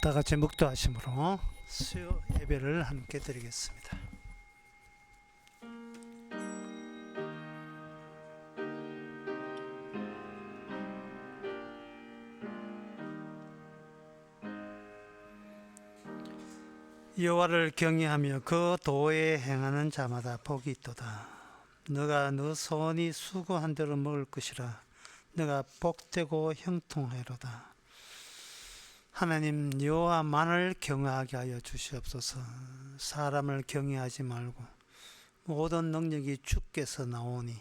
다 같이 묵도하심으로 수요 예배를 함께 드리겠습니다. 여호와를 경외하며 그 도에 행하는 자마다 복이 있도다. 너가 너 손이 수고한 대로 먹을 것이라. 너가 복되고 형통하리로다. 하나님, 여호와만을 경외하게 하여 주시옵소서. 사람을 경외하지 말고 모든 능력이 주께서 나오니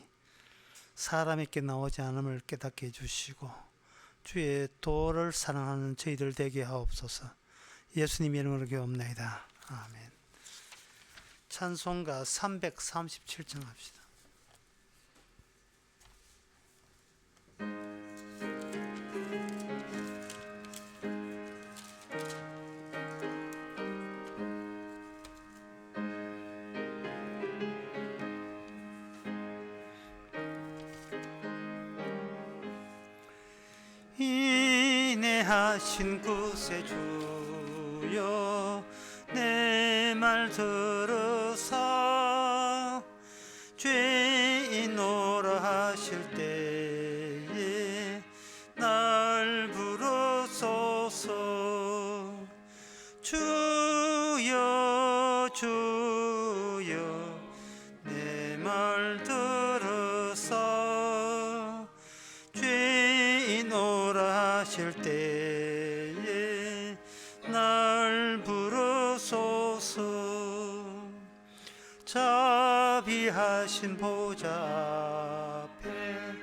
사람에게 나오지 않음을 깨닫게 해주시고 주의 도를 사랑하는 저희들 되게 하옵소서. 예수님 이름으로 기도합나이다. 아멘. 찬송가 337장 합시다. 인내하신 구세주여 내 말 들으사 죄인노라 하실 때에 날 부르소서. 주여 주여 내 말 들으사 죄인노라 하실 때에 날 부르소서. 자비하신 보좌 앞에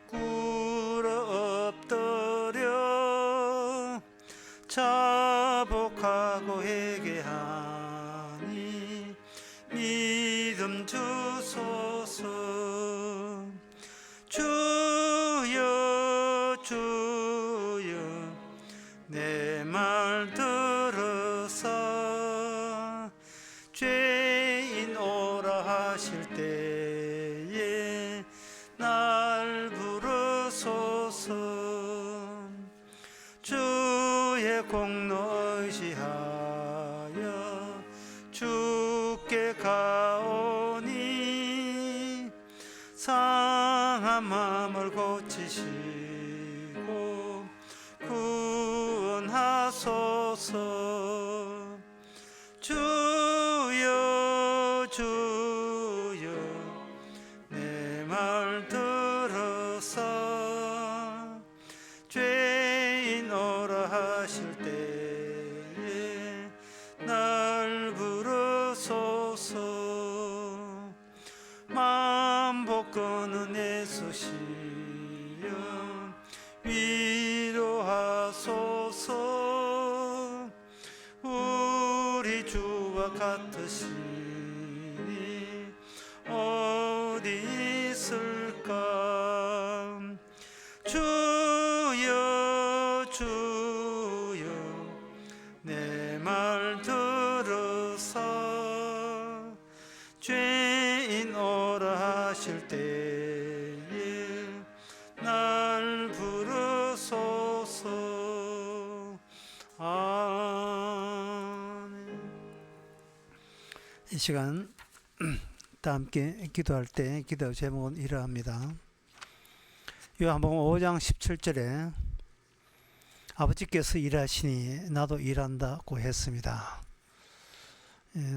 꿇어 엎드려 자복하고 회개하니 믿음 주소서. 주여 주여 내 말 들으사 죄인 오라 하실 때에 날 부르소서. 주의 공로 의지하여 주께 가오니 상한 마음을 고치시고 구원하소서. 주여 주여 내 말 들으사 죄인 오라 하실 때에 날 부르소서. 만복근 애쓰시여 위로하소서. 우리 주와 같으시니 어디 있을까. 주여 주여 내 말 들으사 죄인 오라 하실 때에 날 부르소서. 아멘. 이 시간 다 함께 기도할 때 기도 제목은 이러합니다. 요한복음 5장 17절에 아버지께서 일하시니 나도 일한다고 했습니다.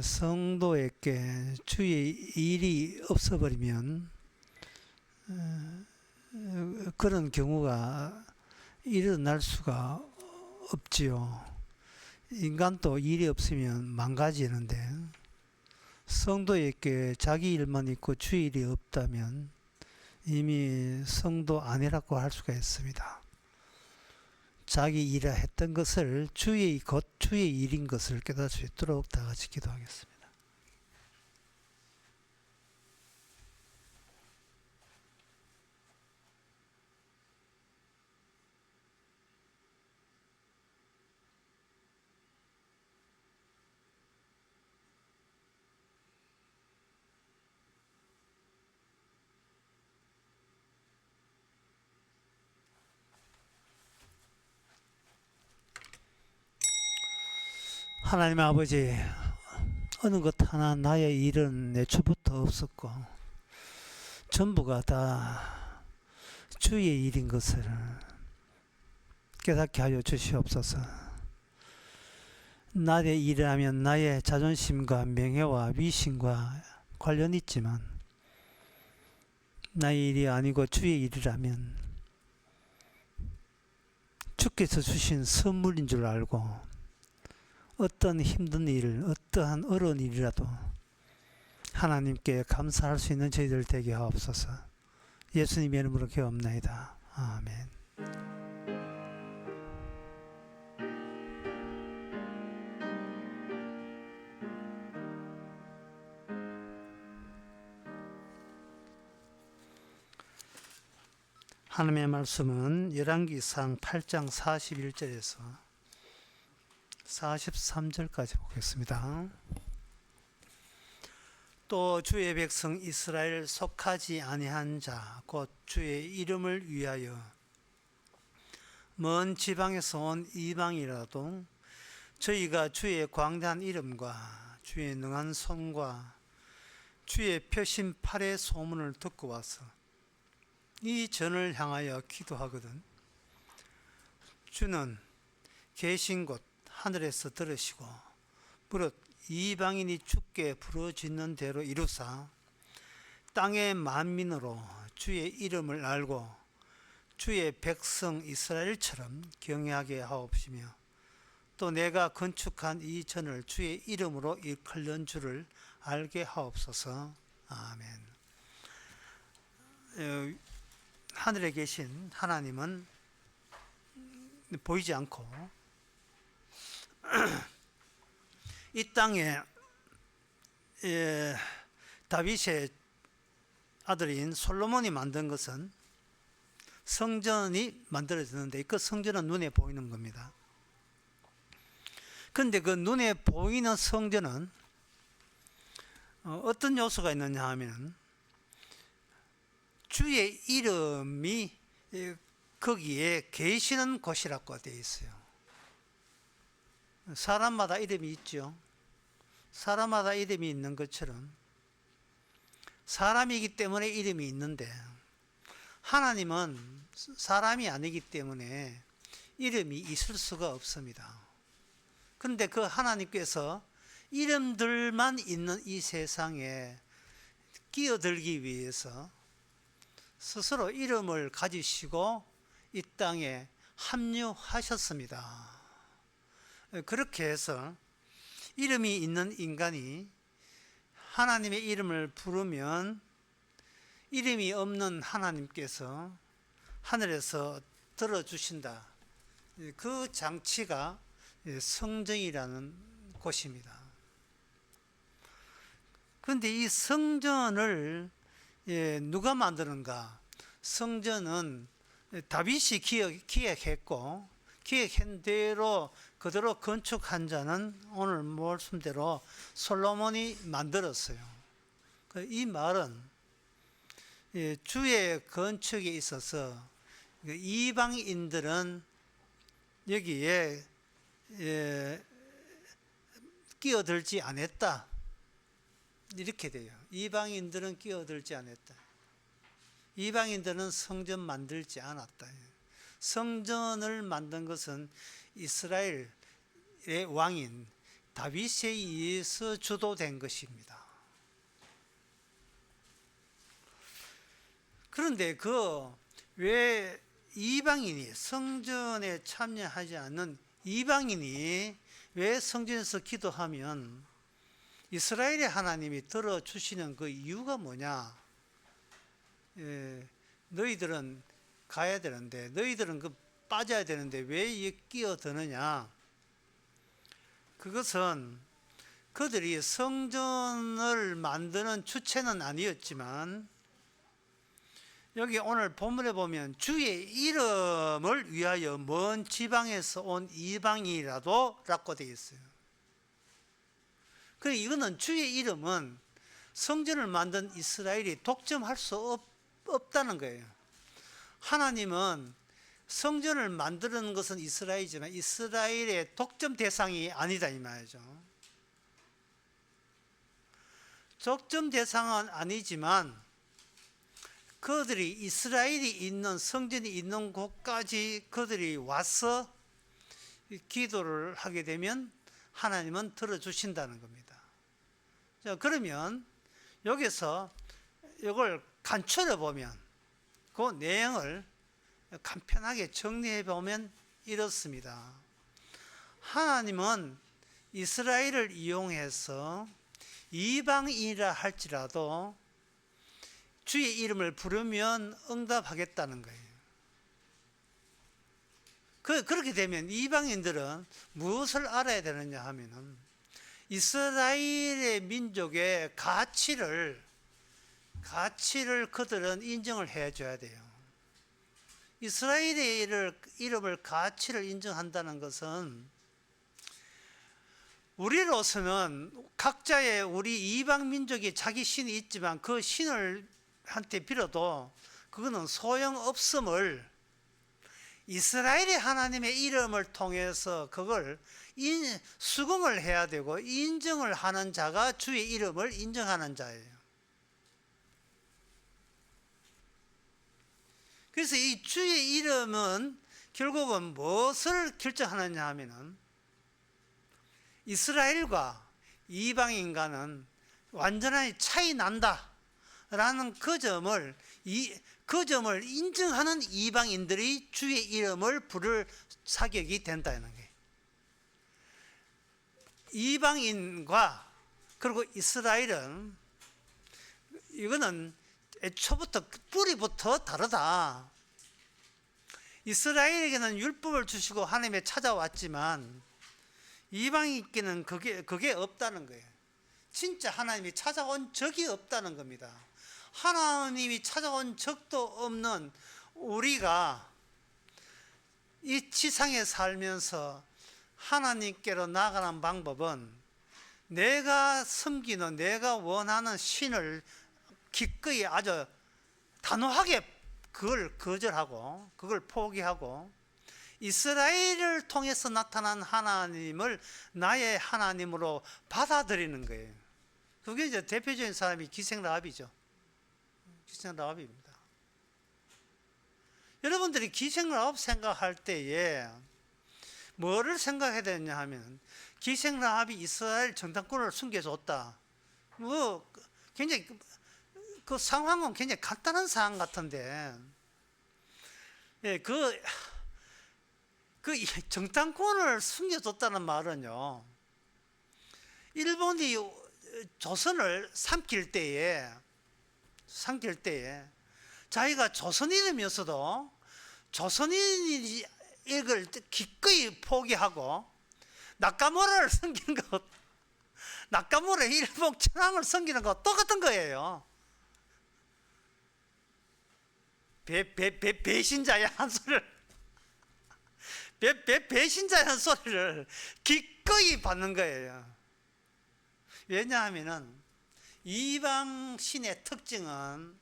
성도에게 주의 일이 없어버리면 그런 경우가 일어날 수가 없지요. 인간도 일이 없으면 망가지는데 성도에게 자기 일만 있고 주의 일이 없다면 이미 성도 아니라고 할 수가 있습니다. 자기 일을 했던 것을 주의 일인 것을 깨달을 수 있도록 다 같이 기도하겠습니다. 하나님 아버지, 어느 것 하나 나의 일은 애초부터 없었고 전부가 다 주의 일인 것을 깨닫게 하여 주시옵소서. 나의 일이라면 나의 자존심과 명예와 위신과 관련 있지만 나의 일이 아니고 주의 일이라면 주께서 주신 선물인 줄 알고 어떤 힘든 일, 어떠한 어려운 일이라도 하나님께 감사할 수 있는 저희들 되게 하옵소서. 예수님의 이름으로 기도합나이다. 아멘. 하나님의 말씀은 열왕기상 8장 41절에서 43절까지 보겠습니다. 또 주의 백성 이스라엘 속하지 아니한 자 곧 주의 이름을 위하여 먼 지방에서 온 이방이라도 저희가 주의 광대한 이름과 주의 능한 손과 주의 펴신 팔의 소문을 듣고 와서 이 전을 향하여 기도하거든 주는 계신 곳 하늘에서 들으시고 무릇 이방인이 주께 부르짖는 대로 이루사 땅의 만민으로 주의 이름을 알고 주의 백성 이스라엘처럼 경외하게 하옵시며 또 내가 건축한 이 전을 주의 이름으로 일컬는 줄을 알게 하옵소서. 아멘. 하늘에 계신 하나님은 보이지 않고 이 땅에 다윗의 아들인 솔로몬이 만든 것은 성전이 만들어졌는데 그 성전은 눈에 보이는 겁니다. 그런데 그 눈에 보이는 성전은 어떤 요소가 있느냐 하면 주의 이름이 거기에 계시는 곳이라고 되어 있어요. 사람마다 이름이 있죠. 사람마다 이름이 있는 것처럼 사람이기 때문에 이름이 있는데 하나님은 사람이 아니기 때문에 이름이 있을 수가 없습니다. 그런데 그 하나님께서 이름들만 있는 이 세상에 끼어들기 위해서 스스로 이름을 가지시고 이 땅에 합류하셨습니다. 그렇게 해서 이름이 있는 인간이 하나님의 이름을 부르면 이름이 없는 하나님께서 하늘에서 들어주신다. 그 장치가 성전이라는 곳입니다. 그런데 이 성전을 누가 만드는가? 성전은 다윗이 기획했고 기획한 대로 그대로 건축한 자는 오늘 말씀대로 솔로몬이 만들었어요. 이 말은 주의 건축에 있어서 이방인들은 여기에 끼어들지 않았다. 이렇게 돼요. 이방인들은 끼어들지 않았다. 이방인들은 성전 만들지 않았다. 성전을 만든 것은 이스라엘의 왕인 다윗에 의해서 주도된 것입니다. 그런데 왜 이방인이 성전에 참여하지 않는 이방인이 왜 성전에서 기도하면 이스라엘의 하나님이 들어주시는 그 이유가 뭐냐? 너희들은 가야 되는데 너희들은 빠져야 되는데 왜 끼어드느냐? 그것은 그들이 성전을 만드는 주체는 아니었지만 여기 오늘 본문에 보면 주의 이름을 위하여 먼 지방에서 온 이방이라도 라고 되어 있어요. 그러니까 이거는 주의 이름은 성전을 만든 이스라엘이 독점할 수 없다는 거예요. 하나님은 성전을 만드는 것은 이스라엘이지만 이스라엘의 독점 대상이 아니다 이 말이죠. 독점 대상은 아니지만 그들이 이스라엘이 있는 성전이 있는 곳까지 그들이 와서 기도를 하게 되면 하나님은 들어주신다는 겁니다. 자, 그러면 여기서 이걸 간추려 보면 그 내용을 간편하게 정리해 보면 이렇습니다. 하나님은 이스라엘을 이용해서 이방인이라 할지라도 주의 이름을 부르면 응답하겠다는 거예요. 그렇게 되면 이방인들은 무엇을 알아야 되느냐 하면은 이스라엘의 민족의 가치를 그들은 인정을 해줘야 돼요. 이스라엘의 이름을 가치를 인정한다는 것은 우리로서는 각자의 우리 이방 민족이 자기 신이 있지만 그 신을 한테 빌어도 그거는 소용없음을 이스라엘의 하나님의 이름을 통해서 그걸 수긍을 해야 되고 인정을 하는 자가 주의 이름을 인정하는 자예요. 그래서 이 주의 이름은 결국은 무엇을 결정하느냐 하면은 이스라엘과 이방인과는 완전히 차이 난다라는 그 점을 인정하는 이방인들이 주의 이름을 부를 자격이 된다는 거예요. 이방인과 그리고 이스라엘은 이거는 애초부터 뿌리부터 다르다. 이스라엘에게는 율법을 주시고 하나님에 찾아왔지만 이방인께는 그게 없다는 거예요. 진짜 하나님이 찾아온 적이 없다는 겁니다. 하나님이 찾아온 적도 없는 우리가 이 지상에 살면서 하나님께로 나아가는 방법은 내가 섬기는 내가 원하는 신을 기꺼이 아주 단호하게 그걸 거절하고 그걸 포기하고 이스라엘을 통해서 나타난 하나님을 나의 하나님으로 받아들이는 거예요. 그게 이제 대표적인 사람이 기생라합이죠. 기생라합입니다. 여러분들이 기생라합 생각할 때에 뭐를 생각해야 되냐 하면 기생라합이 이스라엘 정탐꾼을 숨겨줬다. 뭐 굉장히 그 상황은 굉장히 간단한 상황 같은데, 예, 그 정탐꾼을 숨겨줬다는 말은요, 일본이 조선을 삼킬 때에 자기가 조선인이면서도 조선인이 이걸 기꺼이 포기하고 나카무라를 섬기는 것, 나카무라 일본 천황을 섬기는 것 똑같은 거예요. 배신자의 한 소리를 배신자의 한 소리를 기꺼이 받는 거예요. 왜냐하면은 이방 신의 특징은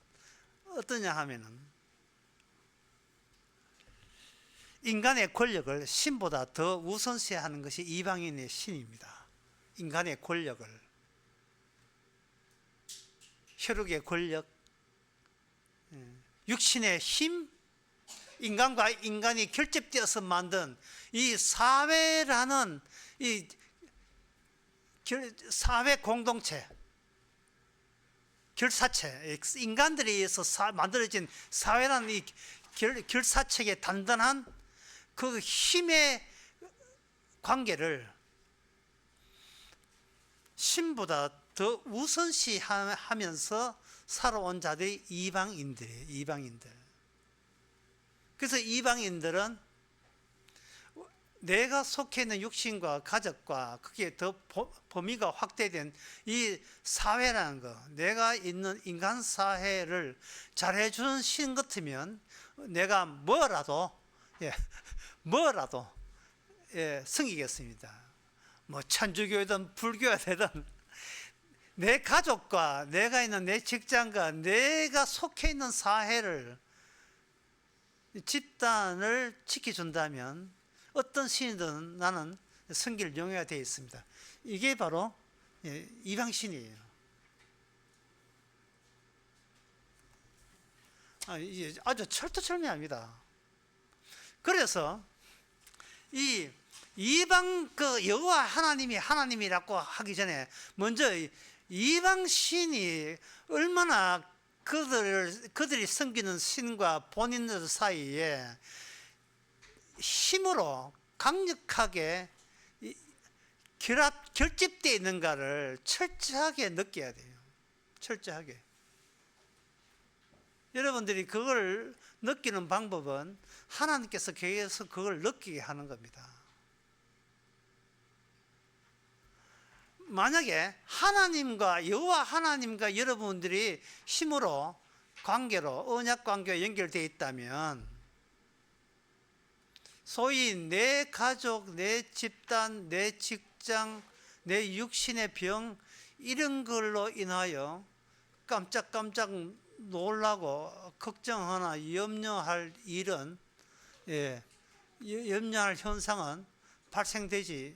어떠냐 하면은 인간의 권력을 신보다 더 우선시하는 것이 이방인의 신입니다. 인간의 권력을, 혈육의 권력, 육신의 힘, 인간과 인간이 결집되어서 만든 이 사회라는 이 사회 공동체, 결사체, 인간들에 의해서 만들어진 사회라는 이 결사체의 단단한 그 힘의 관계를 신보다 더 우선시하면서 살아온 자들이 이방인들이에요. 이방인들. 그래서 이방인들은 내가 속해 있는 육신과 가족과 그게 더 범위가 확대된 이 사회라는 거, 내가 있는 인간 사회를 잘해주는 신 같으면 내가 뭐라도 섬기겠습니다. 뭐 천주교든 불교든 내 가족과 내가 있는 내 직장과 내가 속해 있는 사회를 집단을 지켜준다면 어떤 신이든 나는 섬길 용의가 되어 있습니다. 이게 바로 이방신이에요. 아주 철두철미합니다. 그래서 이 이방 여호와 하나님이 하나님이라고 하기 전에 먼저 이방 신이 얼마나 그들이 섬기는 신과 본인들 사이에 힘으로 강력하게 결집되어 있는가를 철저하게 느껴야 돼요. 철저하게. 여러분들이 그걸 느끼는 방법은 하나님께서 계속 그걸 느끼게 하는 겁니다. 만약에 하나님과 여호와 하나님과 여러분들이 힘으로 관계로 언약 관계가 연결되어 있다면 소위 내 가족, 내 집단, 내 직장, 내 육신의 병 이런 걸로 인하여 깜짝깜짝 놀라고 걱정하나 염려할 일은 염려할 현상은 발생되지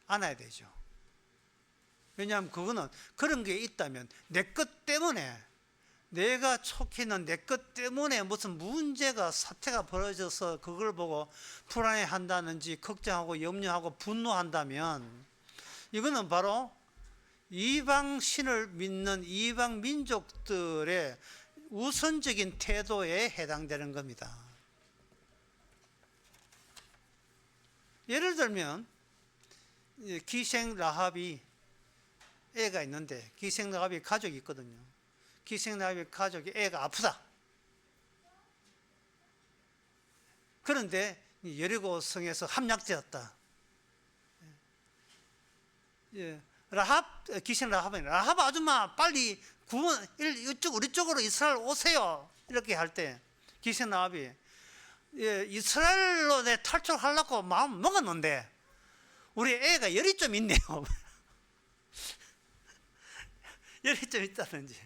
않아야 되죠. 왜냐하면 그거는 그런 게 있다면 내 것 때문에 내가 속히는 내 것 때문에 무슨 문제가 사태가 벌어져서 그걸 보고 불안해한다든지 걱정하고 염려하고 분노한다면 이거는 바로 이방 신을 믿는 이방 민족들의 우선적인 태도에 해당되는 겁니다. 예를 들면 기생 라합이 애가 있는데 기생 라합이 가족이 있거든요. 기생 라합이 가족이 애가 아프다. 그런데 여리고 성에서 함락되었다. 기생 라합은 라합 아줌마 빨리 구원 이쪽 우리 쪽으로 이스라엘 오세요. 이렇게 할 때 기생 라합이 이스라엘로 내 탈출하려고 마음 먹었는데 우리 애가 열이 좀 있네요. 열이 좀 있다든지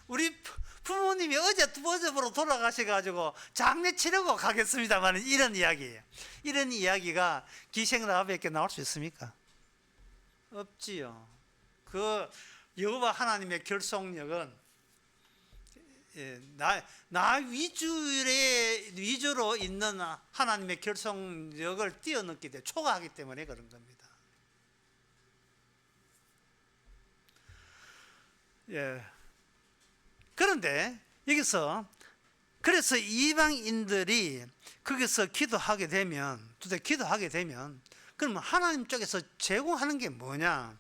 우리 부모님이 어제 두번째로 돌아가셔가지고 장례 치르고 가겠습니다만 이런 이야기예요. 이런 이야기가 기생 라합에게 나올 수 있습니까? 없지요. 그 여호와 하나님의 결속력은 나 위주로 있는 하나님의 결속력을 뛰어넘기 때문에 초과하기 때문에 그런 겁니다. 그런데 여기서 그래서 이방인들이 거기서 기도하게 되면 그러면 하나님 쪽에서 제공하는 게 뭐냐?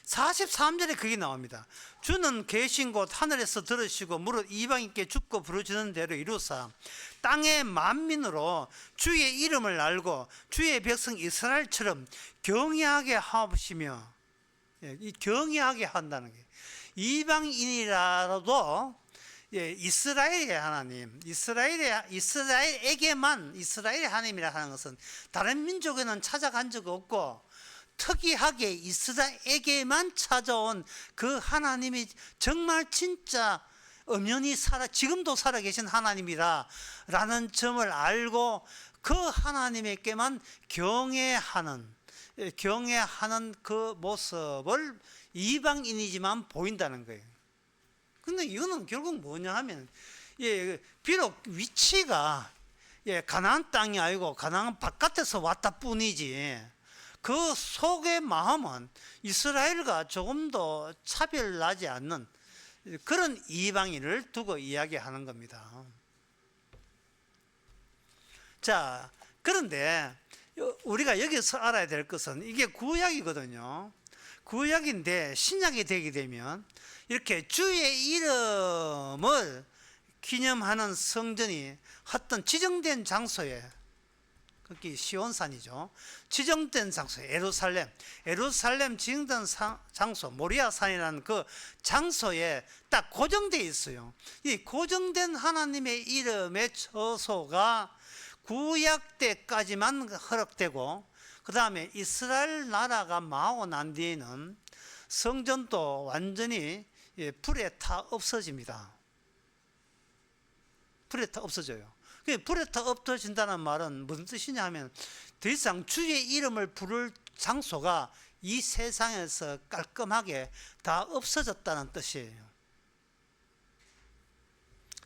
43절에 그게 나옵니다. 주는 계신 곳 하늘에서 들으시고 무릇 이방인께 죽고 부르시는 대로 이루사 땅의 만민으로 주의 이름을 알고 주의 백성 이스라엘처럼 경외하게 하시며 이 경외하게 한다는 게 이방인이라도 이스라엘의 하나님, 이스라엘에게만 이스라엘의 하나님이라 하는 것은 다른 민족에는 찾아간 적 없고 특이하게 이스라엘에게만 찾아온 그 하나님이 정말 진짜 엄연히 지금도 살아계신 하나님이라 라는 점을 알고 그 하나님에게만 경외하는 그 모습을 이방인이지만 보인다는 거예요. 근데 이거는 결국 뭐냐 하면 비록 위치가 가나안 땅이 아니고 가나안 바깥에서 왔다 뿐이지 그 속의 마음은 이스라엘과 조금도 차별나지 않는 그런 이방인을 두고 이야기하는 겁니다. 자, 그런데 우리가 여기서 알아야 될 것은 이게 구약이거든요. 구약인데 신약이 되게 되면 이렇게 주의 이름을 기념하는 성전이 어떤 지정된 장소에 그게 시온산이죠. 지정된 장소, 에루살렘 지정된 장소, 모리아산이라는 그 장소에 딱 고정되어 있어요. 이 고정된 하나님의 이름의 처소가 구약 때까지만 허락되고 그 다음에 이스라엘 나라가 망하고 난 뒤에는 성전도 완전히 불에 타 없어집니다. 불에 타 없어져요. 불에 타 없어진다는 말은 무슨 뜻이냐 하면 더 이상 주의 이름을 부를 장소가 이 세상에서 깔끔하게 다 없어졌다는 뜻이에요.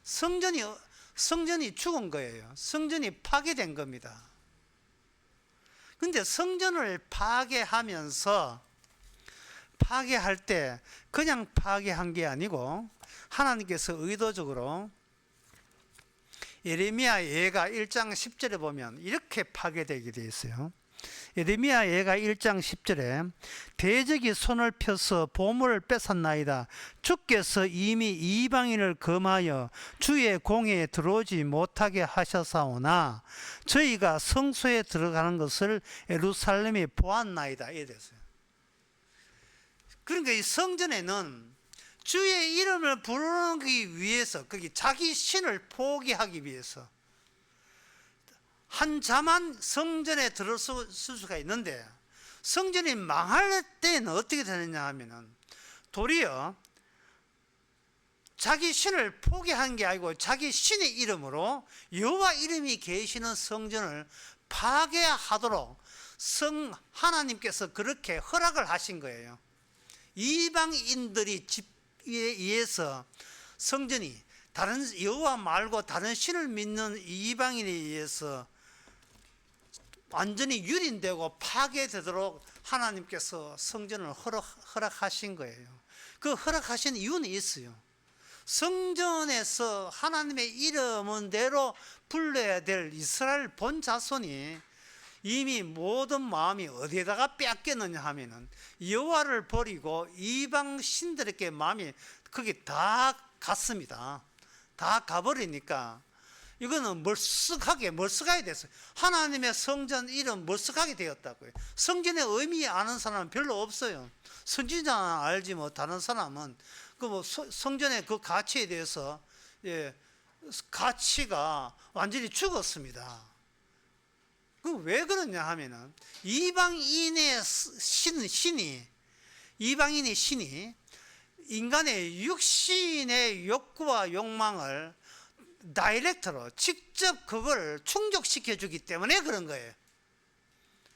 성전이 죽은 거예요. 성전이 파괴된 겁니다. 근데 성전을 파괴하면서 파괴할 때 그냥 파괴한 게 아니고 하나님께서 의도적으로 예레미야 예가 1장 10절에 보면 이렇게 파괴되게 되어 있어요. 예레미야 예가 1장 10절에 대적이 손을 펴서 보물을 뺏었나이다. 주께서 이미 이방인을 금하여 주의 공회에 들어오지 못하게 하셨사오나 저희가 성소에 들어가는 것을 예루살렘이 보았나이다. 이래 됐어요. 그러니까 이 성전에는 주의 이름을 부르기 위해서, 거기 자기 신을 포기하기 위해서 한 자만 성전에 들어설 수가 있는데, 성전이 망할 때는 어떻게 되느냐 하면은 도리어 자기 신을 포기한 게 아니고 자기 신의 이름으로 여호와 이름이 계시는 성전을 파괴하도록 하나님께서 그렇게 허락을 하신 거예요. 이방인들이 집에 의해서 성전이 다른 여호와 말고 다른 신을 믿는 이방인에 의해서 완전히 유린되고 파괴되도록 하나님께서 성전을 허락하신 거예요. 그 허락하신 이유는 있어요. 성전에서 하나님의 이름대로 불러야 될 이스라엘 본 자손이 이미 모든 마음이 어디에다가 뺏겼느냐 하면은 여호와를 버리고 이방 신들에게 마음이 거기 다 갔습니다. 다 가버리니까 이거는 멀쓱하게 됐어요. 하나님의 성전 이름 멀쓱하게 되었다고요. 성전의 의미 아는 사람은 별로 없어요. 선지자는 알지 뭐 다른 사람은 그 뭐 성전의 그 가치에 대해서 가치가 완전히 죽었습니다. 그 왜 그러냐 하면은 이방인의 신이 인간의 육신의 욕구와 욕망을 다이렉트로 직접 그걸 충족시켜 주기 때문에 그런 거예요.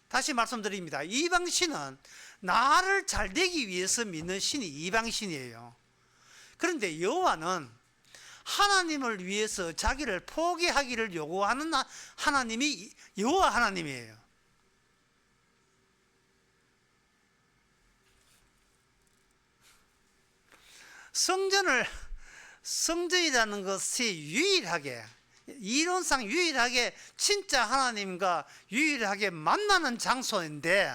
다시 말씀드립니다. 이방신은 나를 잘 되기 위해서 믿는 신이 이방신이에요. 그런데 여호와는 하나님을 위해서 자기를 포기하기를 요구하는 하나님이 여호와 하나님이에요. 성전이라는 것이 이론상 유일하게 진짜 하나님과 유일하게 만나는 장소인데,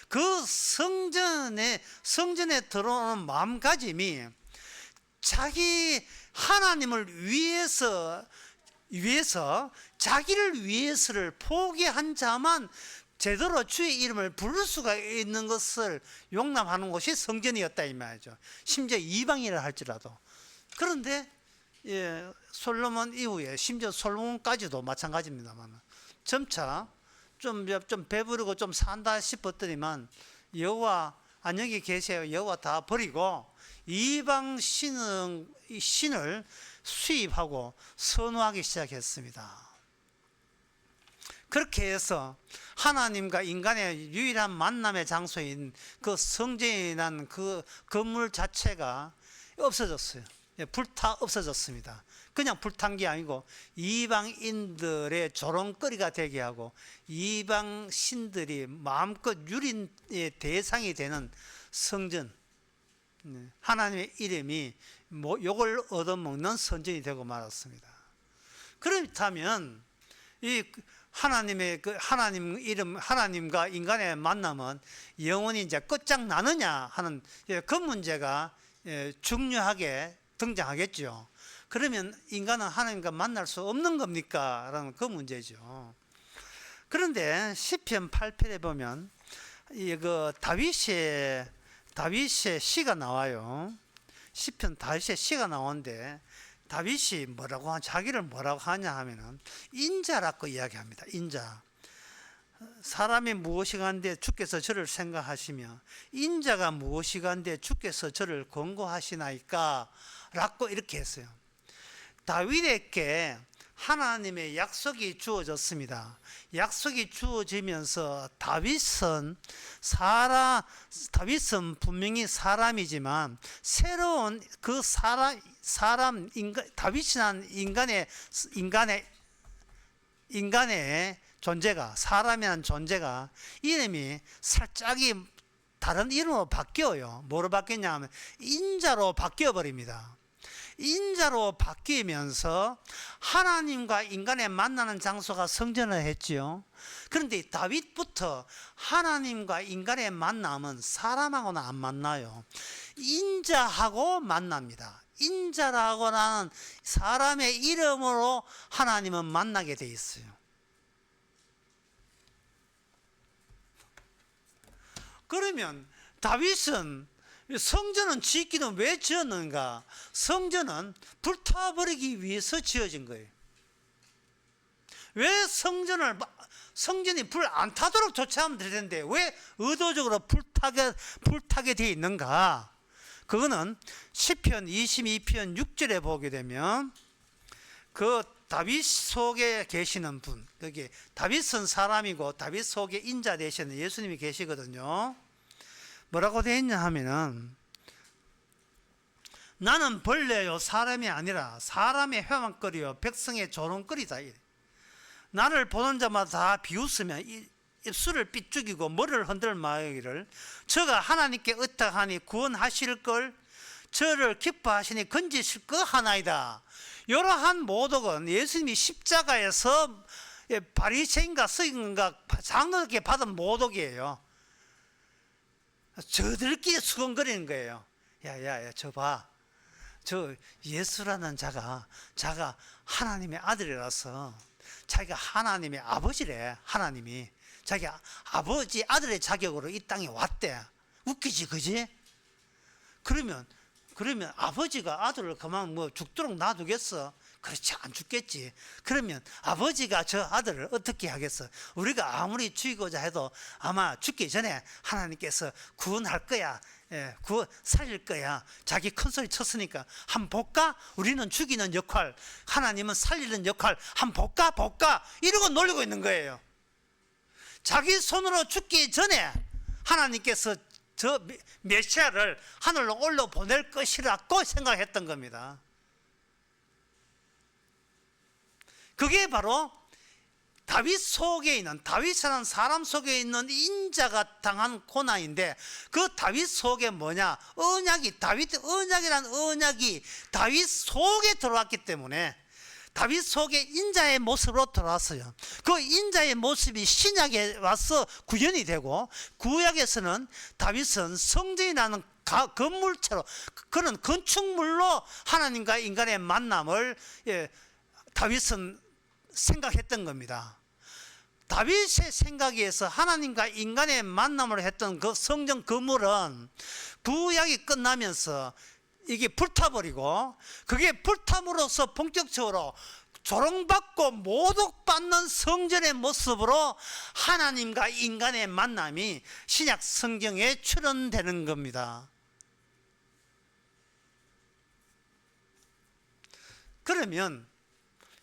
그 성전에 들어오는 마음가짐이 자기 하나님을 위해서 자기를 위해서를 포기한 자만 제대로 주의 이름을 부를 수가 있는 것을 용납하는 곳이 성전이었다 이 말이죠. 심지어 이방인이라 할지라도. 그런데 솔로몬 이후에 심지어 솔로몬까지도 마찬가지입니다만 점차 좀 배부르고 좀 산다 싶었더니만 여호와 안녕히 계세요. 여호와 다 버리고 이방 신을 수입하고 선호하기 시작했습니다. 그렇게 해서 하나님과 인간의 유일한 만남의 장소인 그 성전이라는 그 건물 자체가 없어졌어요. 불타 없어졌습니다. 그냥 불탄 게 아니고 이방인들의 조롱거리가 되게 하고 이방 신들이 마음껏 유린의 대상이 되는 성전, 하나님의 이름이 욕을 얻어먹는 성전이 되고 말았습니다. 그렇다면 이 하나님과 인간의 만남은 영원히 이제 끝장나느냐 하는 그 문제가 중요하게 등장하겠죠. 그러면 인간은 하나님과 만날 수 없는 겁니까? 라는 그 문제죠. 그런데 시편 8편에 보면 그 다윗의 시가 나와요. 시편 다윗의 시가 나오는데 다윗이 자기를 뭐라고 하냐 하면은 인자라고 이야기합니다. 인자. 사람이 무엇이간데 주께서 저를 생각하시며 인자가 무엇이간데 주께서 저를 권고하시나이까 라고 이렇게 했어요. 다윗에게 하나님의 약속이 주어졌습니다. 약속이 주어지면서 다윗은 분명히 사람이지만 새로운 그 다윗이라는 인간의 존재가, 사람이라는 존재가 이름이 살짝이 다른 이름으로 바뀌어요. 뭐로 바뀌냐면 인자로 바뀌어 버립니다. 인자로 바뀌면서 하나님과 인간의 만나는 장소가 성전을 했지요. 그런데 다윗부터 하나님과 인간의 만남은 사람하고는 안 만나요. 인자하고 만납니다. 인자라고 하는 사람의 이름으로 하나님은 만나게 돼 있어요. 그러면 다윗은 성전은 짓기는 왜 지었는가? 성전은 불타버리기 위해서 지어진 거예요. 왜 성전이 불 안 타도록 조치하면 될 텐데 왜 의도적으로 불타게 되어 있는가? 그거는 시편 22편 6절에 보게 되면 그 다윗 속에 계시는 분, 여기 다윗은 사람이고 다윗 속에 인자 되시는 예수님이 계시거든요. 뭐라고 되어 있냐 하면은 나는 벌레요 사람이 아니라 사람의 회방거리요 백성의 조롱거리다. 나를 보는 자마다 다 비웃으며 입술을 삐죽이고 머리를 흔들 마이기를 저가 하나님께 의탁하니 구원하실 걸 저를 기뻐하시니 건지실 거 하나이다. 이러한 모독은 예수님이 십자가에서 바리새인가 서기관가 장로들께 받은 모독이에요. 저들끼리 수건거리는 거예요. 야야야 저 봐. 저 예수라는 자가 하나님의 아들이라서 자기가 하나님의 아버지래. 하나님이 자기 아버지 아들의 자격으로 이 땅에 왔대. 웃기지 그지? 그러면 아버지가 아들을 그만 뭐 죽도록 놔두겠어? 그렇지 안 죽겠지. 그러면 아버지가 저 아들을 어떻게 하겠어? 우리가 아무리 죽이고자 해도 아마 죽기 전에 하나님께서 구원할 거야. 살릴 거야. 자기 큰소리 쳤으니까 한번 볼까? 우리는 죽이는 역할, 하나님은 살리는 역할 한번 볼까? 이러고 놀리고 있는 거예요. 자기 손으로 죽기 전에 하나님께서 저 메시아를 하늘로 올려 보낼 것이라고 생각했던 겁니다. 그게 바로 다윗이라는 사람 속에 있는 인자가 당한 고난인데 그 다윗 속에 뭐냐? 언약이라는 언약이 다윗 속에 들어왔기 때문에 다윗 속에 인자의 모습으로 들어왔어요. 그 인자의 모습이 신약에 와서 구현이 되고 구약에서는 다윗은 성전이라는 건물체로 그런 건축물로 하나님과 인간의 만남을 다윗은 생각했던 겁니다. 다윗의 생각에서 하나님과 인간의 만남을 했던 그 성전 건물은 구약이 끝나면서 이게 불타버리고 그게 불탐으로써 본격적으로 조롱받고 모독받는 성전의 모습으로 하나님과 인간의 만남이 신약 성경에 출현되는 겁니다. 그러면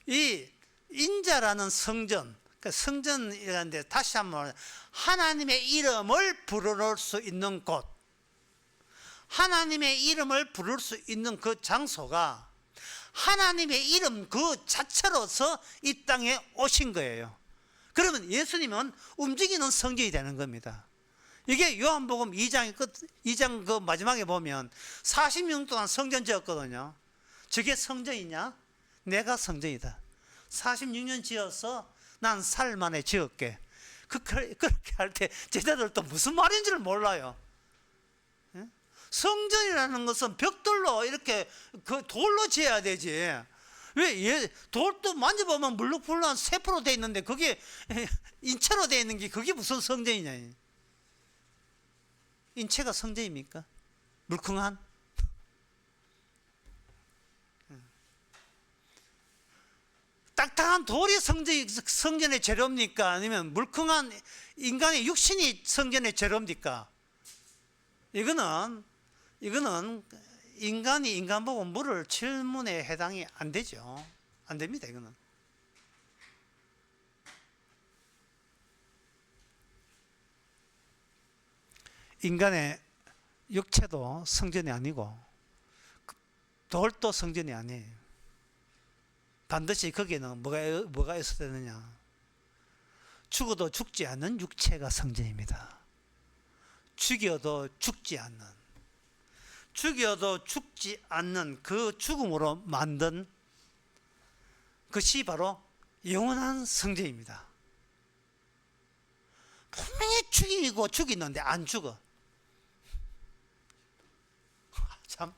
이 인자라는 성전, 성전이라는 데 다시 한번 하나님의 이름을 부를 수 있는 곳, 하나님의 이름을 부를 수 있는 그 장소가 하나님의 이름 그 자체로서 이 땅에 오신 거예요. 그러면 예수님은 움직이는 성전이 되는 겁니다. 이게 요한복음 2장 그 마지막에 보면 40년 동안 성전 지었거든요. 저게 성전이냐? 내가 성전이다. 46년 지어서 난 살 만에 지었게. 그렇게 할 때 제자들도 무슨 말인지를 몰라요. 성전이라는 것은 벽돌로 이렇게 그 돌로 지어야 되지. 왜 돌도 만져보면 물룩불룩한 세포로 돼 있는데 그게 인체로 돼 있는 게 그게 무슨 성전이냐? 인체가 성전입니까? 물컹한? 딱딱한 돌이 성전의 재료입니까? 아니면 물컹한 인간의 육신이 성전의 재료입니까? 이거는 인간이 인간 보고 물을 칠문에 해당이 안 되죠. 안 됩니다. 이거는 인간의 육체도 성전이 아니고 돌도 성전이 아니에요. 반드시 거기에는 뭐가 있어야 되느냐? 죽어도 죽지 않는 육체가 성전입니다. 죽여도 죽지 않는 그 죽음으로 만든 것이 바로 영원한 성전입니다. 분명히 죽이는데 안 죽어. 참,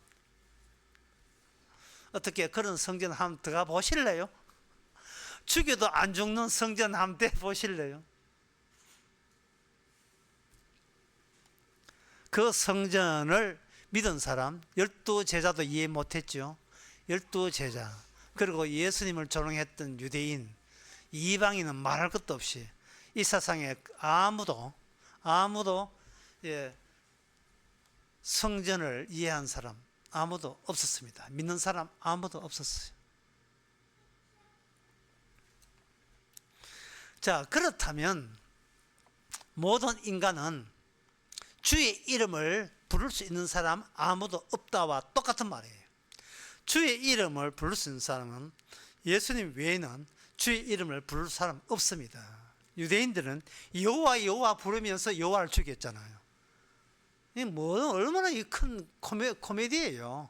어떻게 그런 성전 한번 들어가 보실래요? 죽여도 안 죽는 성전 한번 돼 보실래요? 그 성전을 믿은 사람 12제자도 이해 못했죠. 12제자 그리고 예수님을 조롱했던 유대인, 이방인은 말할 것도 없이 이 세상에 아무도 성전을 이해한 사람 아무도 없었습니다. 믿는 사람 아무도 없었어요. 자, 그렇다면 모든 인간은 주의 이름을 부를 수 있는 사람 아무도 없다와 똑같은 말이에요. 주의 이름을 부를 수 있는 사람은 예수님 외에는 주의 이름을 부를 사람 없습니다. 유대인들은 여호와 부르면서 여호와를 죽였잖아요. 이 뭐 얼마나 큰 코미디예요.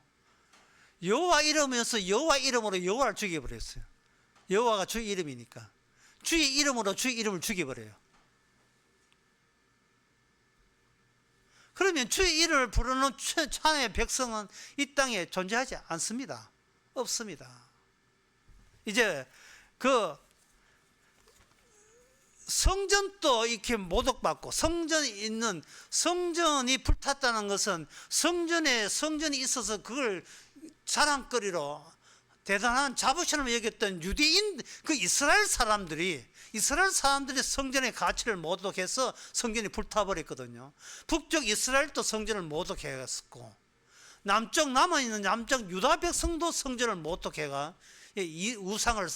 여호와 이러면서 여호와 이름으로 여호와를 죽여버렸어요. 여호와가 주의 이름이니까 주의 이름으로 주의 이름을 죽여버려요. 그러면 주의 이름을 부르는 천하의 백성은 이 땅에 존재하지 않습니다. 없습니다. 이제 그 성전도 이렇게 모독받고 성전이 불탔다는 것은 성전이 있어서 그걸 자랑거리로 대단한 자부심을 여겼던 유대인 그 이스라엘 사람들이 성전의 가치를 모독해서 성전이 불타버렸거든요. 북쪽 이스라엘도 성전을 모독해갔었고 남쪽 남아있는 남쪽 유다 백성도 성전을 모독해가 이 우상을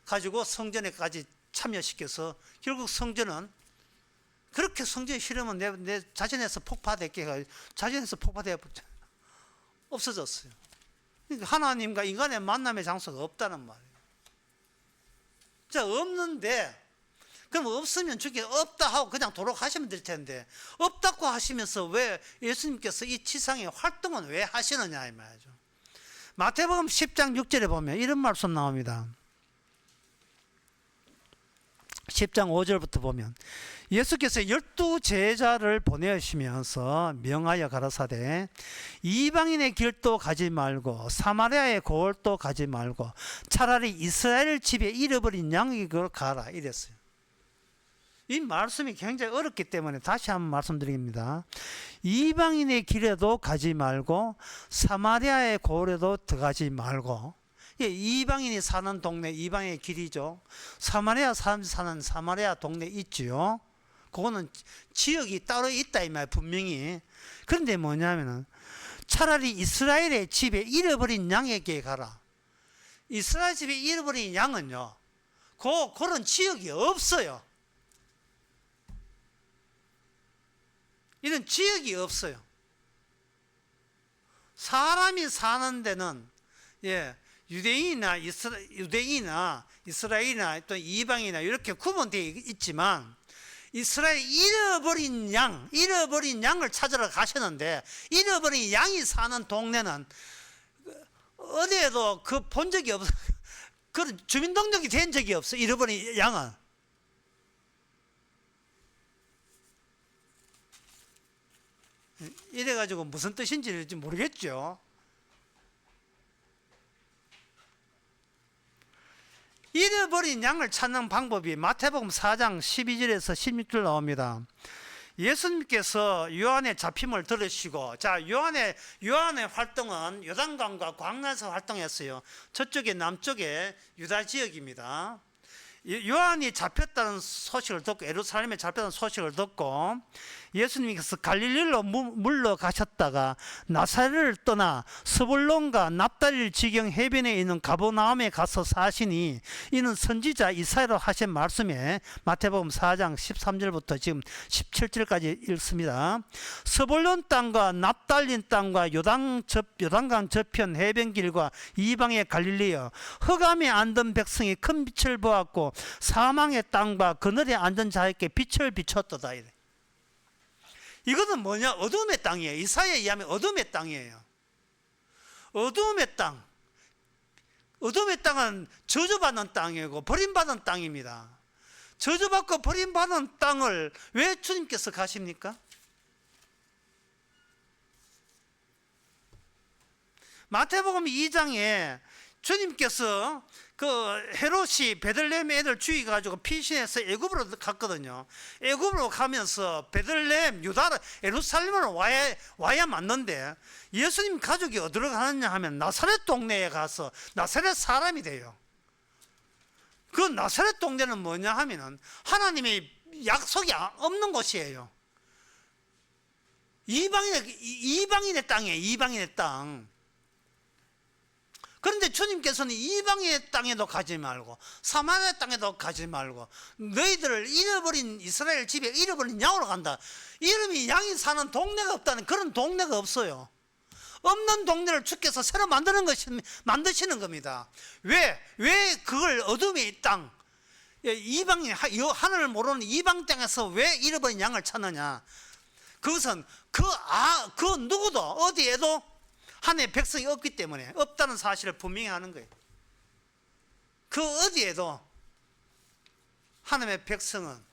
가지고 성전에까지 참여시켜서 결국 성전은 그렇게 성전이 싫으면 내 자신에서 폭파되게 자신에서 폭파되어 없어졌어요. 하나님과 인간의 만남의 장소가 없다는 말이에요. 자, 없는데 그럼 없으면 저게 없다 하고 그냥 돌아가시면 될 텐데 없다고 하시면서 왜 예수님께서 이 지상의 활동은 왜 하시느냐 이 말이죠. 마태복음 10장 6절에 보면 이런 말씀 나옵니다. 10장 5절부터 보면 예수께서 12제자를 보내시면서 명하여 가라사대 이방인의 길도 가지 말고 사마리아의 고을도 가지 말고 차라리 이스라엘 집에 잃어버린 양의 길로 가라 이랬어요. 이 말씀이 굉장히 어렵기 때문에 다시 한번 말씀드립니다. 이방인의 길에도 가지 말고 사마리아의 고을에도 들어가지 말고, 이방인이 사는 동네 이방의 길이죠. 사마리아 사람들이 사는 사마리아 동네 있지요. 그거는 지역이 따로 있다 이 말 분명히. 그런데 뭐냐면은 차라리 이스라엘의 집에 잃어버린 양에게 가라. 이스라엘 집에 잃어버린 양은요, 그런 지역이 없어요. 이런 지역이 없어요. 사람이 사는 데는 유대인이나 이스라엘이나 또 이방이나 이렇게 구분되어 있지만 이스라엘 잃어버린 양을 찾으러 가셨는데 잃어버린 양이 사는 동네는 어디에도 그 본 적이 없어. 그런 주민 등록이 된 적이 없어. 잃어버린 양은. 이래가지고 무슨 뜻인지 모르겠죠. 잃어버린 양을 찾는 방법이 마태복음 4장 12절에서 16절 나옵니다. 예수님께서 요한의 잡힘을 들으시고, 자, 요한의 활동은 요단강과 광야에서 활동했어요. 저쪽에 남쪽에 유다 지역입니다. 요한이 잡혔다는 소식을 듣고, 예루살렘에 잡혔다는 소식을 듣고 예수님께서 갈릴리로 물러가셨다가 나사렛을 떠나 스불론과 납달리 지경 해변에 있는 가버나움에 가서 사시니, 이는 선지자 이사야로 하신 말씀에 마태복음 4장 13절부터 지금 17절까지 읽습니다. 스불론 땅과 납달리 땅과 요단강 저편 해변길과 이방의 갈릴리여, 흑암에 앉은 백성이 큰 빛을 보았고 사망의 땅과 그늘에 앉은 자에게 빛을 비췄도다. 이래. 이것은 뭐냐? 어둠의 땅이에요. 이사야에 의하면 어둠의 땅이에요. 어둠의 땅. 어둠의 땅은 저주받는 땅이고 버림받은 땅입니다. 저주받고 버림받은 땅을 왜 주님께서 가십니까? 마태복음 2장에 주님께서 그 헤롯이 베들레헴 애들 죽여가지고 피신해서 애굽으로 갔거든요. 애굽으로 가면서 베들레헴, 유다, 예루살렘으로 와야 맞는데, 예수님 가족이 어디로 가느냐 하면 나사렛 동네에 가서 나사렛 사람이 돼요. 그 나사렛 동네는 뭐냐 하면은 하나님의 약속이 없는 곳이에요. 이방인의 땅이에요. 이방인의 땅. 그런데 주님께서는 이방의 땅에도 가지 말고 사마리아 땅에도 가지 말고 너희들을 잃어버린 이스라엘 집에 잃어버린 양으로 간다. 이름이 양이 사는 동네가 없다는 그런 동네가 없어요. 없는 동네를 주께서 새로 만드시는 겁니다. 왜 그걸 어둠의 땅, 이방인, 하늘을 모르는 이방 땅에서 왜 잃어버린 양을 찾느냐? 그것은 그 누구도 어디에도 하나님의 백성이 없기 때문에, 없다는 사실을 분명히 하는 거예요. 그 어디에도 하나님의 백성은,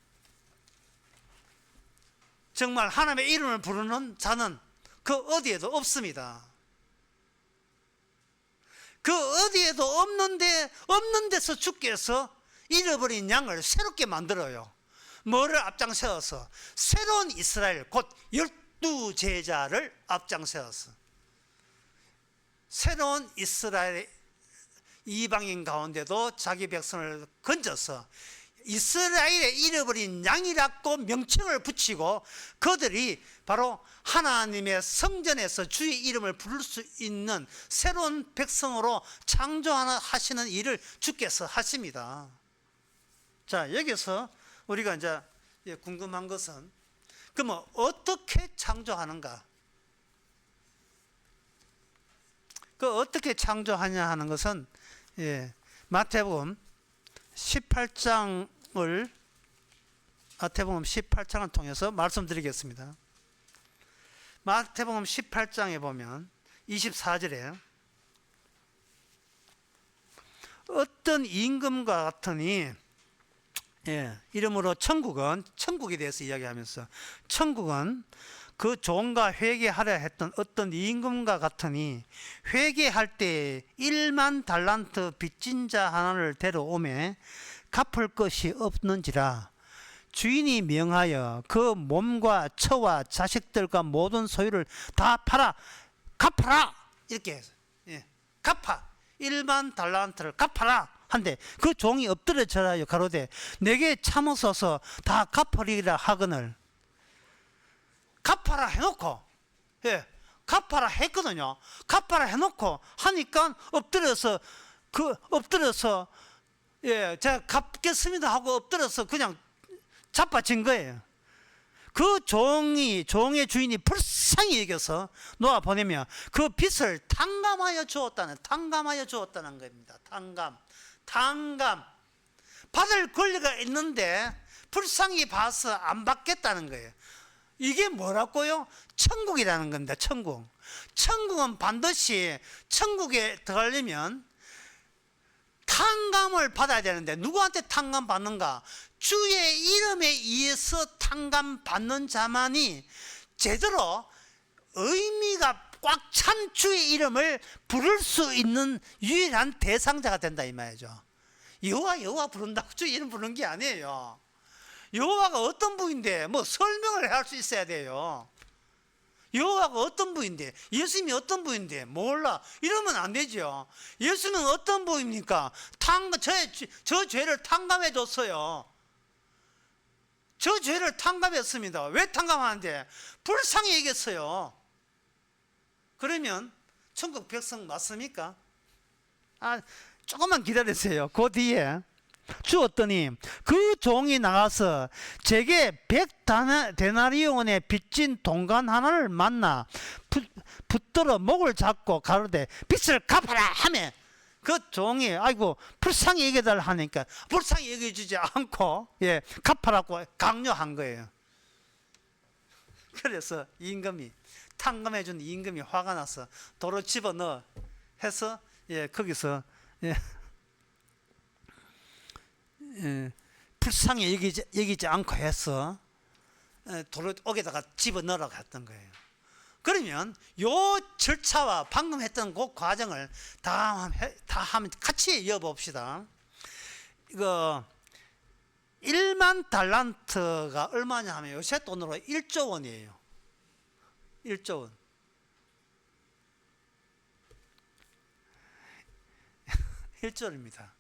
정말 하나님의 이름을 부르는 자는 그 어디에도 없습니다. 그 어디에도 없는 데서 주께서 잃어버린 양을 새롭게 만들어요. 뭐를 앞장세워서? 새로운 이스라엘, 곧 12제자를 앞장세워서 새로운 이스라엘 이방인 가운데도 자기 백성을 건져서 이스라엘에 잃어버린 양이라고 명칭을 붙이고, 그들이 바로 하나님의 성전에서 주의 이름을 부를 수 있는 새로운 백성으로 창조하시는 일을 주께서 하십니다. 자, 여기서 우리가 이제 궁금한 것은, 그러면 어떻게 창조하는가? 그 어떻게 창조하냐 하는 것은, 마태복음 18장을 통해서 말씀드리겠습니다. 마태복음 18장에 보면 24절에 어떤 임금과 같으니, 이름으로 천국에 대해서 이야기하면서, 천국은 그 종과 회개하려 했던 어떤 임금과 같으니 회개할 때 1만 달란트 빚진 자 하나를 데려오매 갚을 것이 없는지라 주인이 명하여 그 몸과 처와 자식들과 모든 소유를 다 팔아 갚아라, 이렇게 해서 갚아, 1만 달란트를 갚아라 한데, 그 종이 엎드려 절하여 가로되 내게 참으소서 다 갚으리라 하거늘. 갚아라 해놓고, 갚아라 했거든요. 갚아라 해놓고 하니까 엎드려서 제가 갚겠습니다 하고 엎드려서 그냥 자빠진 거예요. 그 종의 주인이 불쌍히 여겨서 놓아 보내며 그 빚을 탕감하여 주었다는 겁니다. 탕감. 받을 권리가 있는데 불쌍히 봐서 안 받겠다는 거예요. 이게 뭐라고요? 천국이라는 겁니다. 천국은 반드시 천국에 들어가려면 탕감을 받아야 되는데, 누구한테 탕감 받는가? 주의 이름에 의해서 탕감 받는 자만이 제대로 의미가 꽉 찬 주의 이름을 부를 수 있는 유일한 대상자가 된다 이 말이죠. 여호와 부른다고 주의 이름 부르는 게 아니에요. 여호와가 어떤 분인데 뭐 설명을 할 수 있어야 돼요. 여호와가 어떤 분인데, 예수님이 어떤 분인데 몰라, 이러면 안 되죠. 예수는 어떤 분입니까? 저 죄를 탕감해 줬어요. 저 죄를 탕감했습니다. 왜 탕감하는데? 불쌍히 여겼어요. 그러면 천국 백성 맞습니까? 조금만 기다리세요. 그 뒤에 주었더니 그 종이 나가서 제게 100데나리온에 빚진 동간 하나를 만나 붙들어 목을 잡고 가로되 빚을 갚아라 하며, 그 종이 아이고 불쌍히 여겨달라 하니까 불쌍히 여겨주지 않고 갚아라고 강요한 거예요. 그래서 임금이, 탕감해준 임금이 화가 나서 도로 집어넣어 해서 거기서 불쌍히 여기지 않고 해서 도로 옥에다가 집어넣으라고 했던 거예요. 그러면 요 절차와 방금 했던 그 과정을 다 하면 같이 이어봅시다. 이거 1만 달란트가 얼마냐 하면 요새 돈으로 1조 원이에요. 1조 원. 1조입니다.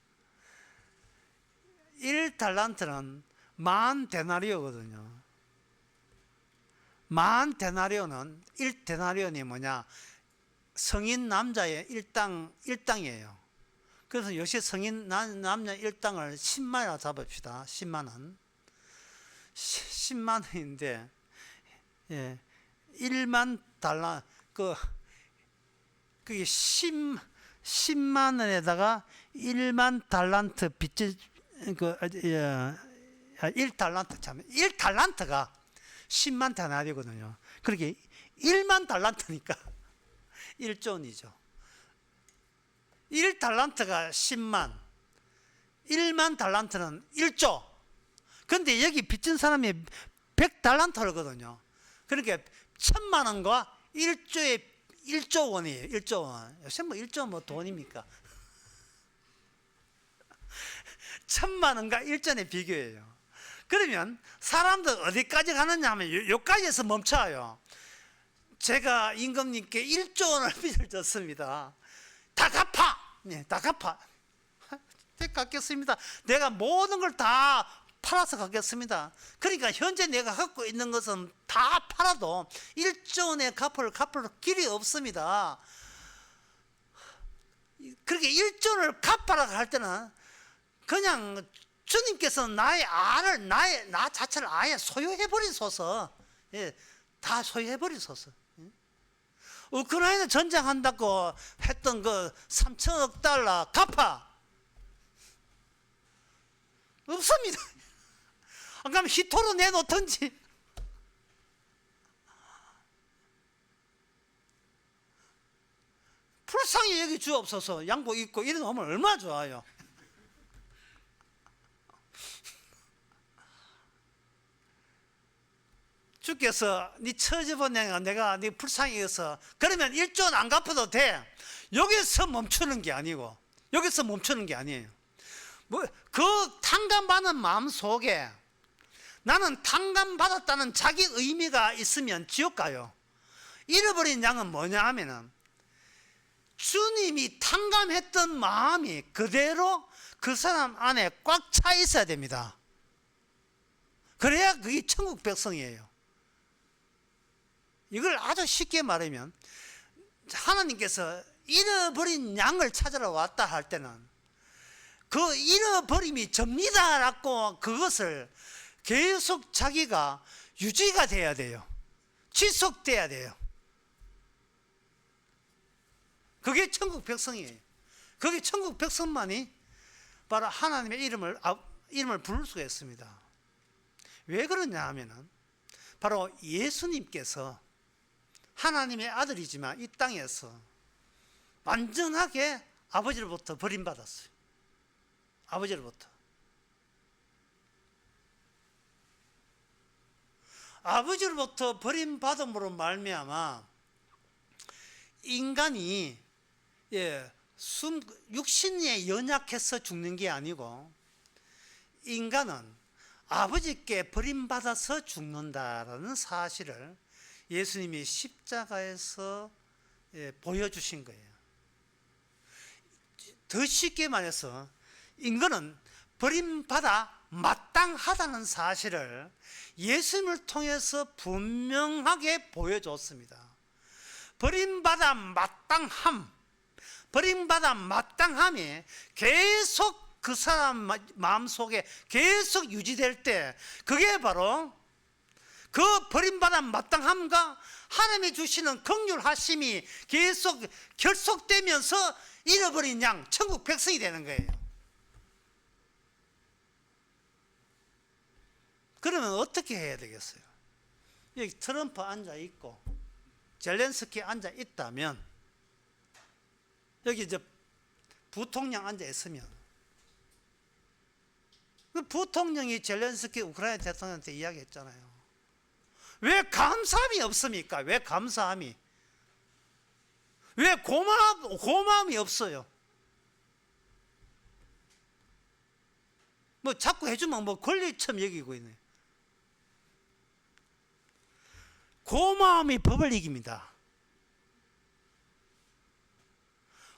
1달란트는 10,000데나리오거든요. 10,000데나리오는 1데나리온이 뭐냐? 성인 남자의 일당이에요. 그래서 요새 성인 남자 일당을 10만이라 잡읍시다. 10만원. 10만원인데, 1만 달러, 그게 10만원에다가 1만 달란트 빚을, 1달란트, 1달란트가 10만 데나리거든요. 그렇게 1만 달란트니까 1조 원이죠. 1달란트가 10만, 1만 달란트는 1조. 근데 여기 빚진 사람이 100달란트거든요. 그러니까 1,000만 원과 1조 원이에요. 1조 원. 요새 뭐 1조 뭐 돈입니까? 1,000만 원과 1조의 비교예요. 그러면 사람들 어디까지 가느냐 하면 여기까지에서 멈춰요. 제가 임금님께 1조 원을 빚을 졌습니다. 다 갚아! 다 갚아. 갚겠습니다. 내가 모든 걸 다 팔아서 갚겠습니다. 그러니까 현재 내가 갖고 있는 것은 다 팔아도 1조 원의 갚을 길이 없습니다. 그렇게 1조 원을 갚아라 할 때는 그냥 주님께서 나의 알을, 나 자체를 아예 소유해버리소서. 다 소유해버리소서. 우크라이나 전쟁한다고 했던 그 3천억 달러 갚아. 없습니다. 그럼 히토로 내놓던지. 불쌍히 여기 주옵소서. 양복 입고 이런 거 하면 얼마나 좋아요. 주께서 네 처지본 내가 네 불쌍히 여겨서 그러면 1조 원 안 갚아도 돼. 여기서 멈추는 게 아니고, 여기서 멈추는 게 아니에요. 그 탕감받는 마음 속에 나는 탕감받았다는 자기 의미가 있으면 지옥 가요. 잃어버린 양은 뭐냐 하면은 주님이 탕감했던 마음이 그대로 그 사람 안에 꽉 차 있어야 됩니다. 그래야 그게 천국 백성이에요. 이걸 아주 쉽게 말하면 하나님께서 잃어버린 양을 찾으러 왔다 할 때는 그 잃어버림이 접니다라고 그것을 계속 자기가 유지가 돼야 돼요. 지속돼야 돼요. 그게 천국 백성이에요. 그게 천국 백성만이 바로 하나님의 이름을 부를 수가 있습니다. 왜 그러냐 하면은 바로 예수님께서 하나님의 아들이지만 이 땅에서 완전하게 아버지로부터 버림받았어요. 아버지로부터. 아버지로부터 버림받음으로 말미암아 인간이 육신에 연약해서 죽는 게 아니고 인간은 아버지께 버림받아서 죽는다라는 사실을 예수님이 십자가에서 보여주신 거예요. 더 쉽게 말해서 인간은 버림받아 마땅하다는 사실을 예수님을 통해서 분명하게 보여줬습니다. 버림받아 마땅함, 버림받아 마땅함이 계속 그 사람 마음속에 계속 유지될 때, 그게 바로 그 버림받아 마땅함과 하나님이 주시는 긍휼하심이 계속 결속되면서 잃어버린 양, 천국 백성이 되는 거예요. 그러면 어떻게 해야 되겠어요? 여기 트럼프 앉아 있고 젤렌스키 앉아 있다면, 여기 이제 부통령 앉아 있으면, 그 부통령이 젤렌스키 우크라이나 대통령한테 이야기했잖아요. 왜 감사함이 없습니까? 왜 감사함이? 왜 고마움이 없어요? 뭐 자꾸 해주면 뭐 권리처럼 여기고 있네. 고마움이 법을 이깁니다.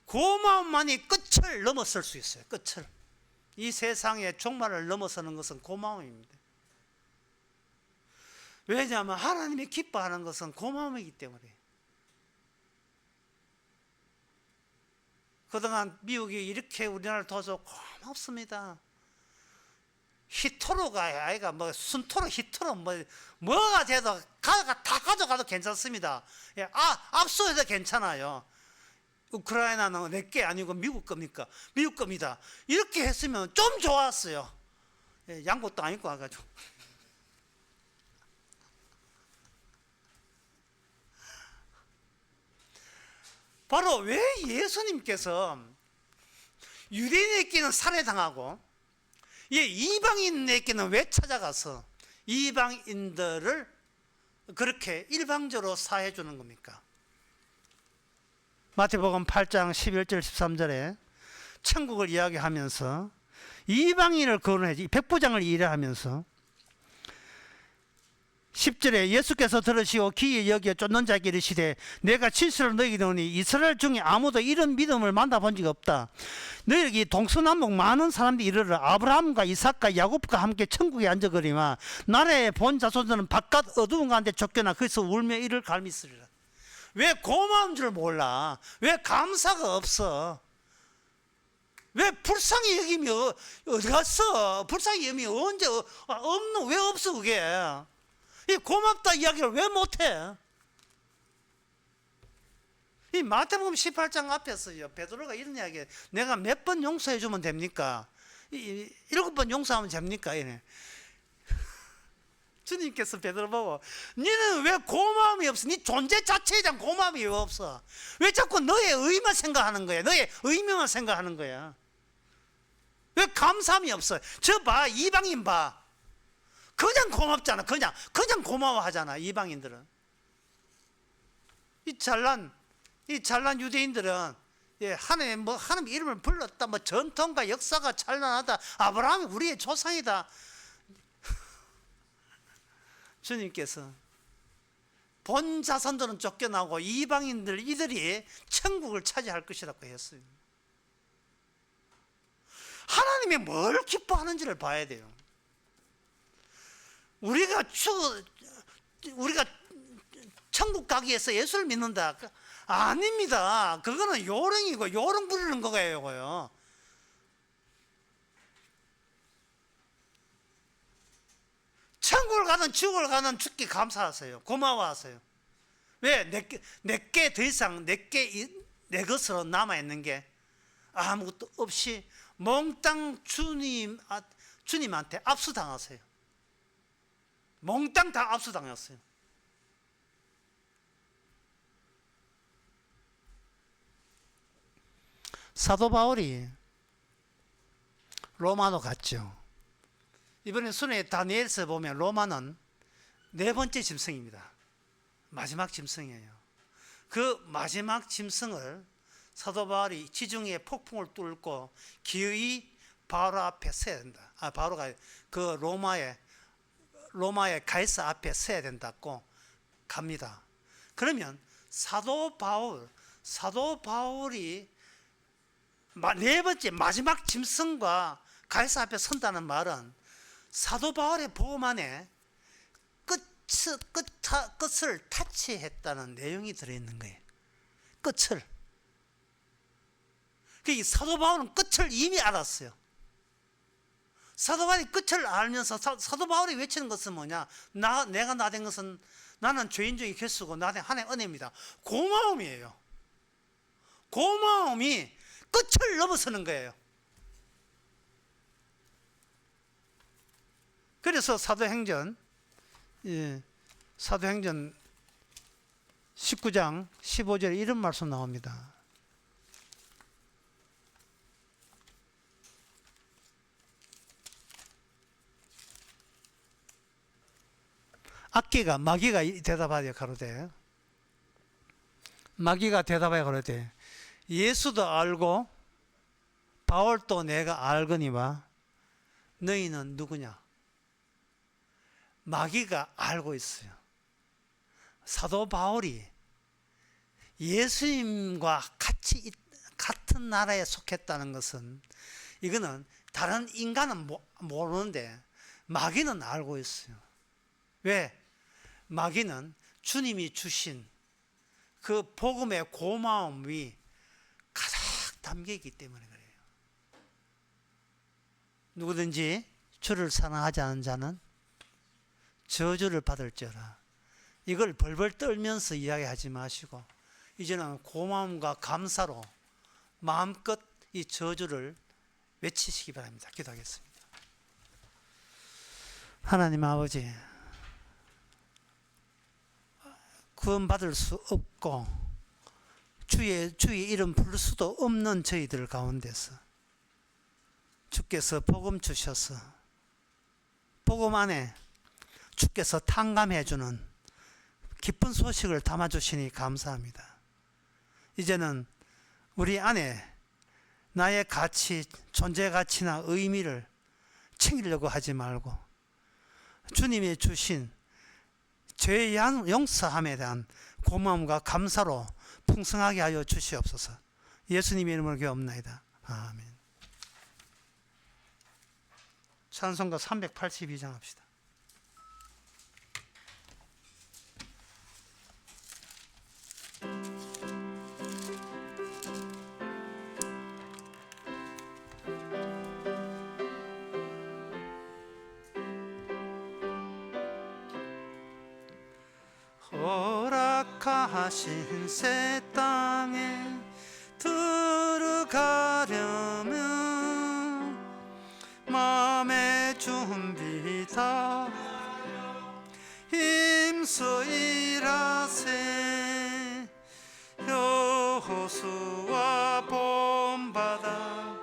고마움만이 끝을 넘어설 수 있어요. 끝을. 이 세상의 종말을 넘어서는 것은 고마움입니다. 왜냐하면 하나님이 기뻐하는 것은 고마움이기 때문에. 그동안 미국이 이렇게 우리나라를 도와서 고맙습니다. 히토로가 아이가 뭐 순토로 히토로 뭐가 돼도 다 가져가도 괜찮습니다. 압수해도 괜찮아요. 우크라이나는 내게 아니고 미국 겁니까? 미국 겁니다. 이렇게 했으면 좀 좋았어요. 양복도 안 입고 와가지고. 바로 왜 예수님께서 유대인에게는 살해당하고 이방인에게는 왜 찾아가서 이방인들을 그렇게 일방적으로 사해 주는 겁니까? 마태복음 8장 11절 13절에 천국을 이야기하면서 이방인을 거론하지, 백부장을 이해하면서 10절에 예수께서 들으시고 귀히 여겨 쫓는 자에게 이르시되 내가 진실로 너희에게 이르노니 이스라엘 중에 아무도 이런 믿음을 만나본 적이 없다. 너희에게 동서남북 많은 사람들이 이르러 아브라함과 이삭과 야곱과 함께 천국에 앉아거리마 나라의 본 자손들은 바깥 어두운 가운데 쫓겨나 거기서 울며 이를 갈미쓰리라. 왜 고마운 줄 몰라? 왜 감사가 없어? 왜 불쌍히 여김이 어디 갔어? 불쌍히 여김이 언제 없노? 왜 없어 그게? 이 고맙다 이야기를 왜 못해? 이 마태복음 18장 앞에서요, 베드로가 이런 이야기, 내가 몇 번 용서해 주면 됩니까? 7번 용서하면 됩니까? 이래. 주님께서 베드로 보고 너는 왜 고마움이 없어? 네 존재 자체에 대한 고마움이 왜 없어? 왜 자꾸 너의 의만 생각하는 거야? 너의 의명만 생각하는 거야? 왜 감사함이 없어? 저 봐, 이방인 봐. 그냥 고맙잖아. 그냥 고마워하잖아. 이방인들은. 이 잘난 유대인들은 하나님 이름을 불렀다. 뭐 전통과 역사가 찬란하다. 아브라함이 우리의 조상이다. 주님께서 본 자손들은 쫓겨나고 이방인들 이들이 천국을 차지할 것이라고 했어요. 하나님이 뭘 기뻐하는지를 봐야 돼요. 우리가 천국 가기 위해서 예수를 믿는다? 아닙니다. 그거는 요령이고 요령 부리는 거예요. 천국을 가든 지옥을 가든 죽기 감사하세요. 고마워하세요. 왜? 내게 더 이상 내 것으로 남아있는 게 아무것도 없이 몽땅 주님한테 압수당하세요. 몽땅 다 압수당했어요. 사도 바울이 로마로 갔죠. 이번에 순회 다니엘서 보면 로마는 4번째 짐승입니다. 마지막 짐승이에요. 그 마지막 짐승을 사도 바울이 지중해 폭풍을 뚫고 기어이 바로 앞에 서야 된다. 바로가 그 로마의 가이사 앞에 서야 된다고 갑니다. 그러면 사도 바울이 네 번째 마지막 짐승과 가이사 앞에 선다는 말은 사도 바울의 복음 안에 끝을 타치했다는 내용이 들어있는 거예요. 끝을. 그 사도 바울은 끝을 이미 알았어요. 사도 바울이 끝을 알면서 사도 바울이 외치는 것은 뭐냐? 내가 나된 것은 나는 죄인 중에 개수고 나된 하나님의 은혜입니다. 고마움이에요. 고마움이 끝을 넘어서는 거예요. 그래서 사도행전 19장 15절에 이런 말씀 나옵니다. 마귀가 대답하여 가로되, 마귀가 대답하여 가로되, 예수도 알고 바울도 내가 알거니와 너희는 누구냐? 마귀가 알고 있어요. 사도 바울이 예수님과 같은 나라에 속했다는 것은, 이거는 다른 인간은 모르는데 마귀는 알고 있어요. 왜? 마귀는 주님이 주신 그 복음의 고마움이 가득 담겨 있기 때문에 그래요. 누구든지 주를 사랑하지 않은 자는 저주를 받을지어라. 이걸 벌벌 떨면서 이야기하지 마시고 이제는 고마움과 감사로 마음껏 이 저주를 외치시기 바랍니다. 기도하겠습니다. 하나님 아버지, 구원받을 수 없고 주의 이름 부를 수도 없는 저희들 가운데서 주께서 복음 주셔서 복음 안에 주께서 탕감해 주는 기쁜 소식을 담아주시니 감사합니다. 이제는 우리 안에 나의 가치, 존재 가치나 의미를 챙기려고 하지 말고 주님이 주신 죄의 용서함에 대한 고마움과 감사로 풍성하게 하여 주시옵소서. 예수님의 이름으로 기도합나이다. 아멘. 찬송가 382장 합시다. 허락하신 새 땅에 들어가려면 마음의 준비 다 힘써 일하세. 여호수아 본받아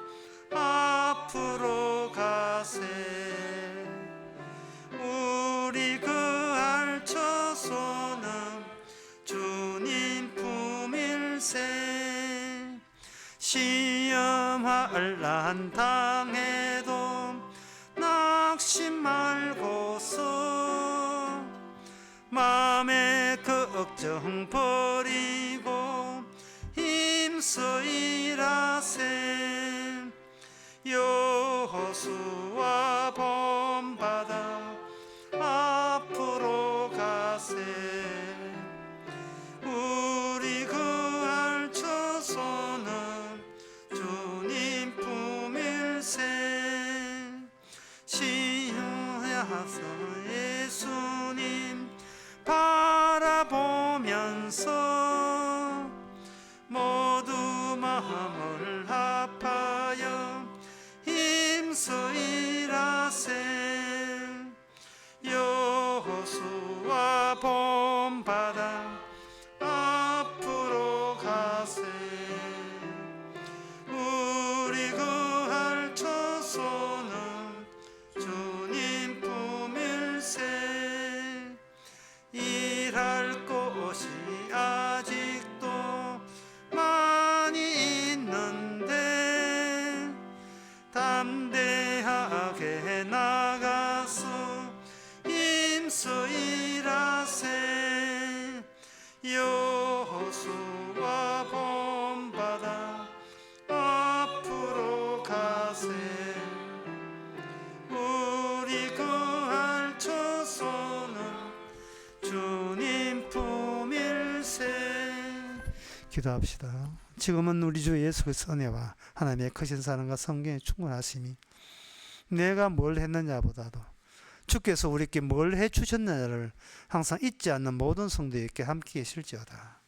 앞으로 가세. 우리 그 알처소는 주님 품일세. 시험할 난 당해도 낙심 말고서 마음의 걱정 버리고 힘써 일하세. 여호수아 본받아 앞으로 가세. 우리 그 알처소는 주님 품일세. 시험하서 예수님 바라보면서 모두 마음을 합하여 힘써 일하세. 여호수아 본받아 앞으로 가세. 우리 그 알처소는 주님 품일세. 일할 곳이 아직도 많이 있는데 담대하게 나가서 힘써 일하세. 우리 거할 처소는 주님 품일세. 기도합시다. 지금은 우리 주 예수 그리스도의 은혜와 하나님의 크신 사랑과 성경의 충분하심이 내가 뭘 했느냐보다도 주께서 우리께 뭘 해주셨느냐를 항상 잊지 않는 모든 성도에게 함께 계실지어다.